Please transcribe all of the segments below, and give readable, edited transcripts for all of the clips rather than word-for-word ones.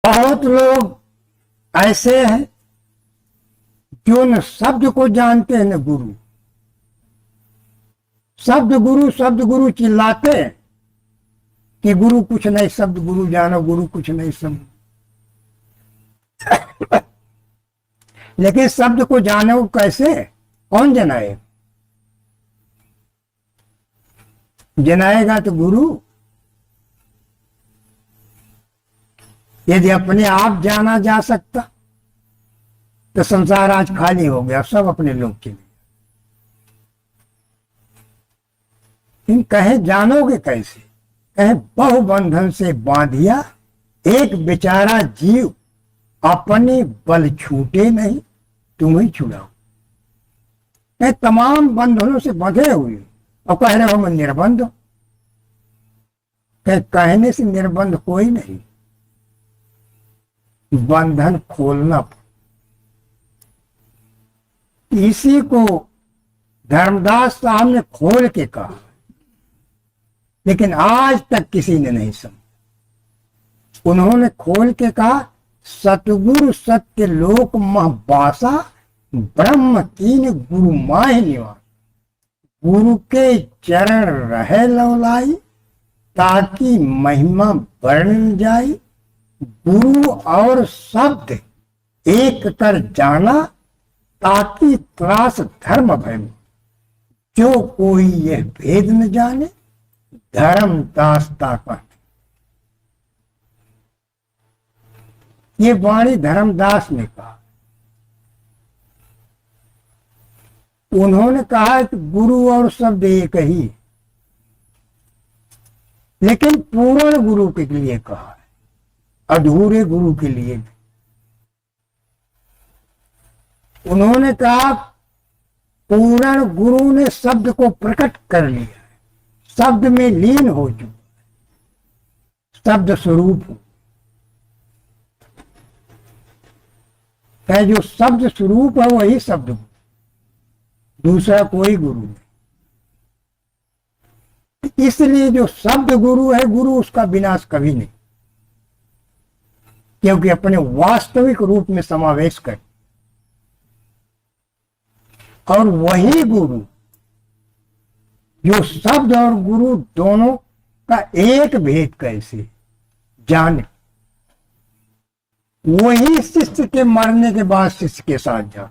बहुत लोग ऐसे हैं जो न शब्द को जानते हैं न गुरु। शब्द गुरु चिल्लाते हैं कि गुरु कुछ नहीं, शब्द गुरु जानो, गुरु कुछ नहीं सब। लेकिन शब्द को जानो कैसे, कौन जनाए? जनाएगा तो गुरु। यदि अपने आप जाना जा सकता तो संसार आज खाली हो गया, सब अपने लोग के लिए। इन कहे जानोगे कैसे? कहे बहु बंधन से बांधिया एक बेचारा जीव, अपने बल छूटे नहीं तुम्हें छुड़ाओ। कहे तमाम बंधनों से बंधे हुए और कह रहे हो मैं निर्बंध। कहे कहने से निर्बंध कोई नहीं, बंधन खोलना। इसी को धर्मदास साहब ने खोल के कहा, लेकिन आज तक किसी ने नहीं समझा। उन्होंने खोल के कहा सतगुरु सत्य लोक महबासा, ब्रह्म कीन गुरु माह निवास। गुरु के चरण रहे लौलाई, ताकि महिमा वर्णन जाए। गुरु और शब्द एक कर जाना, ताकि त्रास धर्म भय। जो कोई यह भेद न जाने, धर्म दासता का। ये वाणी धर्मदास ने कहा। उन्होंने कहा कि गुरु और शब्द एक ही, लेकिन पूर्ण गुरु के लिए कहा है, अधूरे गुरु के लिए भी। उन्होंने कहा पूर्ण गुरु ने शब्द को प्रकट कर लिया है, शब्द में लीन हो चुका, शब्द स्वरूप हो। जो शब्द स्वरूप है वही शब्द गुरु, दूसरा कोई गुरु नहीं। इसलिए जो शब्द गुरु है, गुरु उसका विनाश कभी नहीं, क्योंकि अपने वास्तविक रूप में समावेश कर। और वही गुरु जो शब्द और गुरु दोनों का एक भेद कैसे जाने, वही शिष्य के मरने के बाद शिष्य के साथ जा,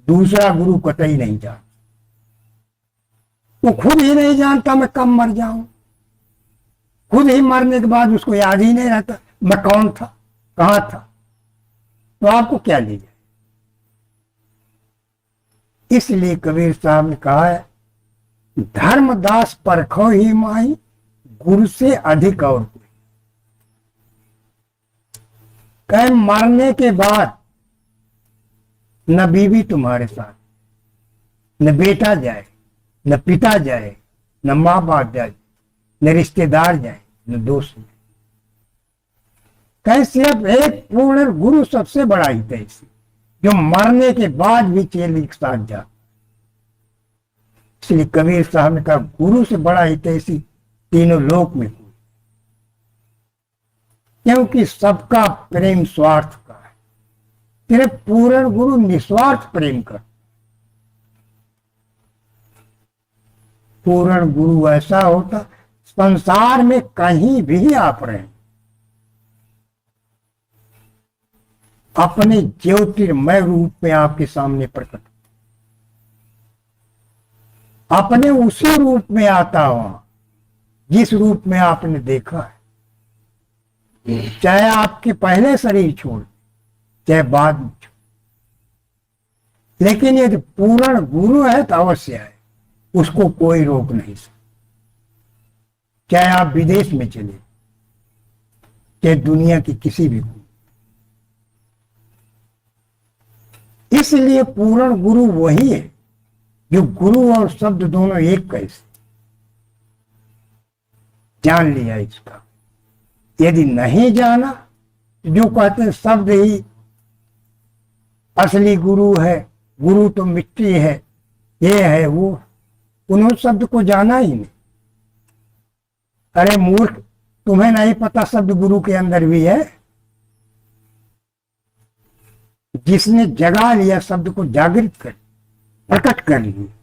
दूसरा गुरु कतई नहीं जा। वो खुद ही नहीं जानता मैं कब मर जाऊं, खुद ही मरने के बाद उसको याद ही नहीं रहता मैं कौन था, कहां था, तो आपको क्या ले जाए। इसलिए कबीर साहब ने कहा है धर्मदास परखो ही माही, गुरु से अधिक और कोई। कहे मरने के बाद न बीवी तुम्हारे साथ, न बेटा जाए, न पिता जाए, न माँ बाप जाए, न रिश्तेदार जाए, न दोस्त जाए। कहे सिर्फ एक पूर्ण गुरु सबसे बड़ा ही तैसी, जो मरने के बाद भी चेले के साथ जा। इसलिए कबीर साहब ने कहा गुरु से बड़ा ही तैसी तीनों लोक में कोई, क्योंकि सबका प्रेम स्वार्थ का है, सिर्फ पूर्ण गुरु निस्वार्थ प्रेम कर। पूर्ण गुरु ऐसा होता संसार में कहीं भी आप रहे, अपने ज्योतिर्मय रूप में आपके सामने प्रकट, अपने उसी रूप में आता हुआ जिस रूप में आपने देखा है, चाहे आपके पहले शरीर छोड़, चाहे बाद में छोड़। लेकिन यदि पूर्ण गुरु है तो अवश्य है, उसको कोई रोक नहीं सकता। चाहे आप विदेश में चले, चाहे दुनिया की किसी भी कोने। इसलिए पूर्ण गुरु वही है जो गुरु और शब्द दोनों एक कैसे जान लिया इसका। यदि नहीं जाना, जो कहते हैं शब्द ही असली गुरु है, गुरु तो मिट्टी है, ये है वो, उन्होंने शब्द को जाना ही नहीं। अरे मूर्ख, तुम्हें नहीं पता शब्द गुरु के अंदर भी है, जिसने जगा लिया, शब्द को जागृत कर, प्रकट कर लिया,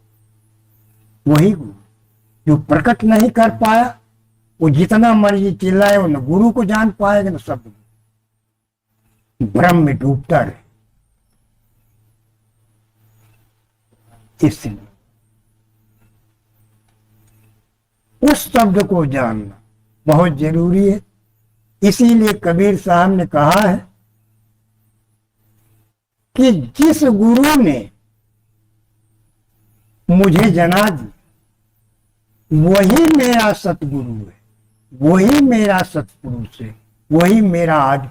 वही गुरु। जो प्रकट नहीं कर पाया वो जितना मर्जी चिल्लाए, वो न गुरु को जान पाएगा न शब्द को, भ्रम में डूबता रहे। इसलिए उस शब्द को जानना बहुत जरूरी है। इसीलिए कबीर साहब ने कहा है कि जिस गुरु ने मुझे जना दी वही मेरा सतगुरु है, वही मेरा सतपुरुष है, वही मेरा आज